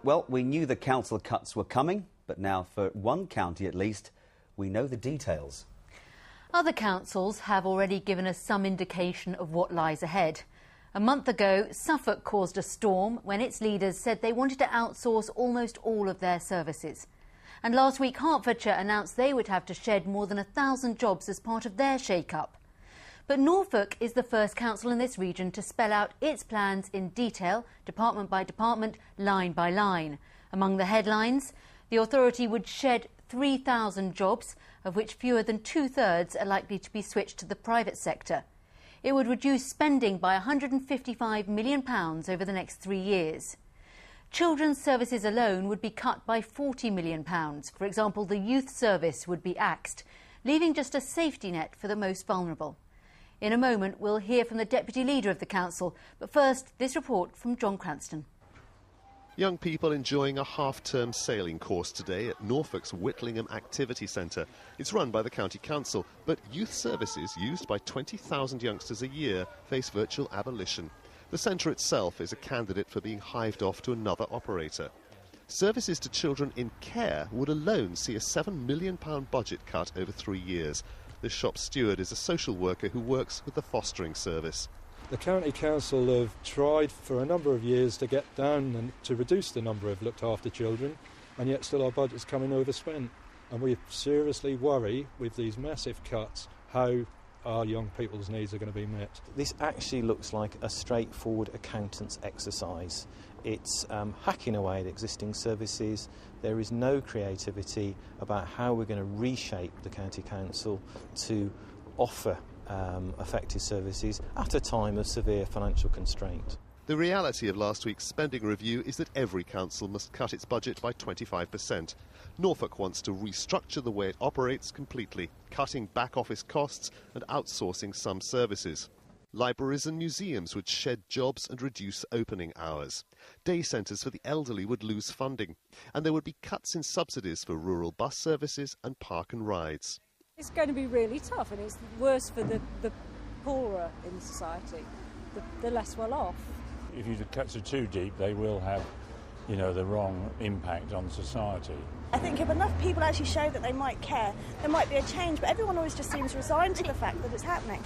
Well, we knew the council cuts were coming, but now for one county at least, we know the details. Other councils have already given us some indication of what lies ahead. A month ago, Suffolk caused a storm when its leaders said they wanted to outsource almost all of their services. And last week, Hertfordshire announced they would have to shed more than 1,000 jobs as part of their shake-up. But Norfolk is the first council in this region to spell out its plans in detail, department by department, line by line. Among the headlines, the authority would shed 3,000 jobs, of which fewer than two-thirds are likely to be switched to the private sector. It would reduce spending by £155 million over the next 3 years. Children's services alone would be cut by £40 million. For example, the youth service would be axed, leaving just a safety net for the most vulnerable. In a moment, we'll hear from the Deputy Leader of the Council, but first, this report from John Cranston. Young people enjoying a half-term sailing course today at Norfolk's Whittlingham Activity Centre. It's run by the County Council, but youth services used by 20,000 youngsters a year face virtual abolition. The centre itself is a candidate for being hived off to another operator. Services to children in care would alone see a £7 million budget cut over 3 years. This shop steward is a social worker who works with the fostering service. The County Council have tried for a number of years to get down and to reduce the number of looked after children, and yet still our budget's coming overspent. And we seriously worry with these massive cuts how our young people's needs are going to be met. This actually looks like a straightforward accountant's exercise. It's hacking away at existing services. There is no creativity about how we're going to reshape the County Council to offer effective services at a time of severe financial constraint. The reality of last week's spending review is that every council must cut its budget by 25%. Norfolk wants to restructure the way it operates completely, cutting back-office costs and outsourcing some services. Libraries and museums would shed jobs and reduce opening hours. Day centres for the elderly would lose funding, and there would be cuts in subsidies for rural bus services and park and rides. It's going to be really tough, and it's worse for the poorer in society, the less well off. If the cuts are too deep, they will have, the wrong impact on society. I think if enough people actually show that they might care, there might be a change, but everyone always just seems resigned to the fact that it's happening.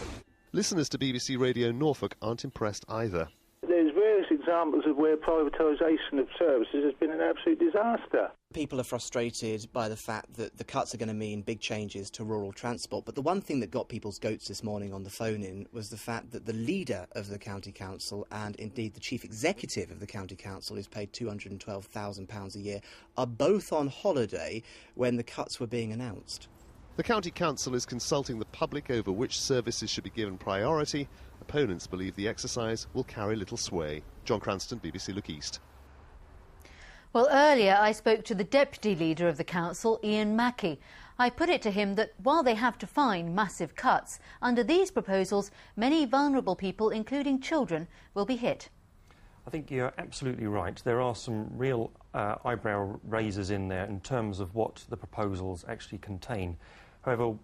Listeners to BBC Radio Norfolk aren't impressed either. There's various examples of where privatisation of services has been an absolute disaster. People are frustrated by the fact that the cuts are going to mean big changes to rural transport, but the one thing that got people's goats this morning on the phone in was the fact that the leader of the County Council and indeed the chief executive of the County Council, who's paid £212,000 a year, are both on holiday when the cuts were being announced. The County Council is consulting the public over which services should be given priority. Opponents believe the exercise will carry little sway. John Cranston, BBC Look East. Well, earlier I spoke to the Deputy Leader of the Council, Ian Mackey. I put it to him that while they have to find massive cuts, under these proposals, many vulnerable people, including children, will be hit. I think you're absolutely right. There are some real eyebrow raisers in there in terms of what the proposals actually contain. However,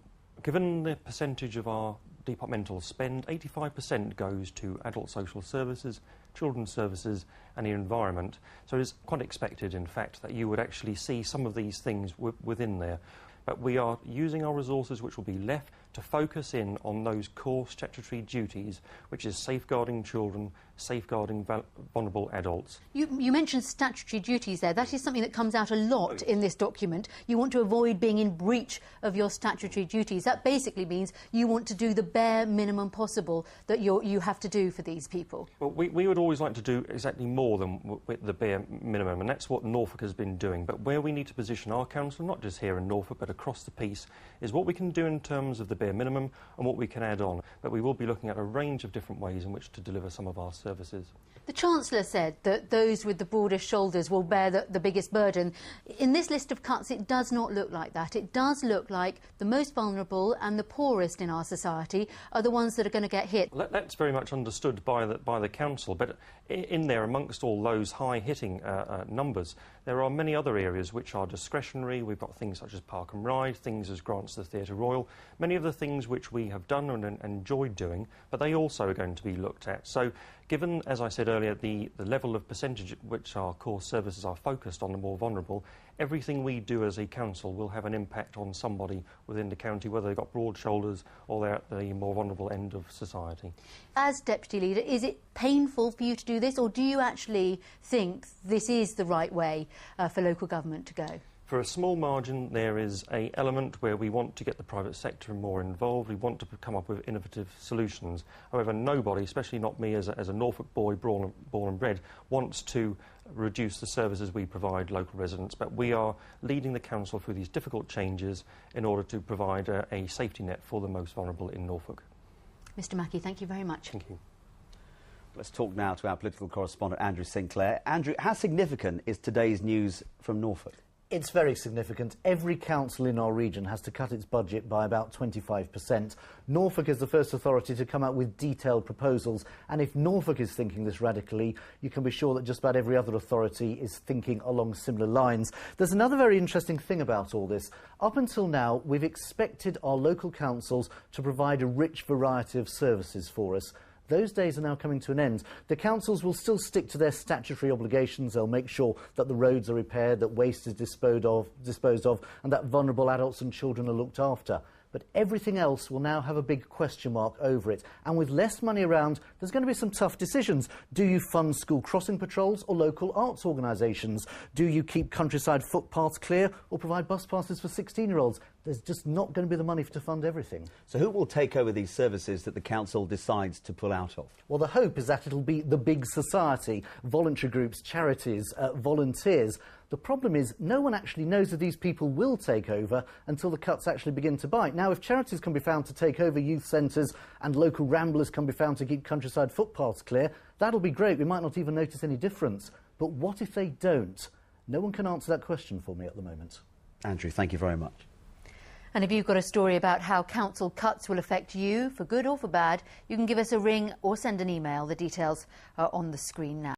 given the percentage of our departmental spend, 85% goes to adult social services, children's services and the environment. So it is quite expected, in fact, that you would actually see some of these things within there. But we are using our resources, which will be left, to focus in on those core statutory duties, which is safeguarding children, safeguarding vulnerable adults. You mentioned statutory duties there. That is something that comes out a lot in this document. You want to avoid being in breach of your statutory duties. That basically means you want to do the bare minimum possible that you have to do for these people. Well, we would always like to do exactly more than the bare minimum, and that's what Norfolk has been doing. But where we need to position our council, not just here in Norfolk, but across the piece, is what we can do in terms of the bare minimum and what we can add on. But we will be looking at a range of different ways in which to deliver some of our services. The Chancellor said that those with the broadest shoulders will bear the biggest burden. In this list of cuts, it does not look like that. It does look like the most vulnerable and the poorest in our society are the ones that are going to get hit. That's very much understood by the Council, but in there, amongst all those high-hitting numbers, there are many other areas which are discretionary. We've got things such as Park and Ride, things as grants to the Theatre Royal, many of the things which we have done and enjoyed doing, but they also are going to be looked at. So Given, as I said earlier, the level of percentage at which our core services are focused on the more vulnerable, everything we do as a council will have an impact on somebody within the county, whether they've got broad shoulders or they're at the more vulnerable end of society. As Deputy Leader, is it painful for you to do this, or do you actually think this is the right way for local government to go? For a small margin, there is an element where we want to get the private sector more involved. We want to come up with innovative solutions. However, nobody, especially not me as a Norfolk boy born and bred, wants to reduce the services we provide local residents. But we are leading the council through these difficult changes in order to provide a safety net for the most vulnerable in Norfolk. Mr Mackey, thank you very much. Thank you. Let's talk now to our political correspondent, Andrew Sinclair. Andrew, how significant is today's news from Norfolk? It's very significant. Every council in our region has to cut its budget by about 25%. Norfolk is the first authority to come out with detailed proposals, and if Norfolk is thinking this radically, you can be sure that just about every other authority is thinking along similar lines. There's another very interesting thing about all this. Up until now, we've expected our local councils to provide a rich variety of services for us. Those days are now coming to an end. The councils will still stick to their statutory obligations. They'll make sure that the roads are repaired, that waste is disposed of, and that vulnerable adults and children are looked after. But everything else will now have a big question mark over it. And with less money around, there's going to be some tough decisions. Do you fund school crossing patrols or local arts organisations? Do you keep countryside footpaths clear or provide bus passes for 16-year-olds? There's just not going to be the money to fund everything. So who will take over these services that the council decides to pull out of? Well, the hope is that it'll be the big society, voluntary groups, charities, volunteers. The problem is no one actually knows if these people will take over until the cuts actually begin to bite. Now, if charities can be found to take over youth centres and local ramblers can be found to keep countryside footpaths clear, that'll be great. We might not even notice any difference. But what if they don't? No one can answer that question for me at the moment. Andrew, thank you very much. And if you've got a story about how council cuts will affect you, for good or for bad, you can give us a ring or send an email. The details are on the screen now.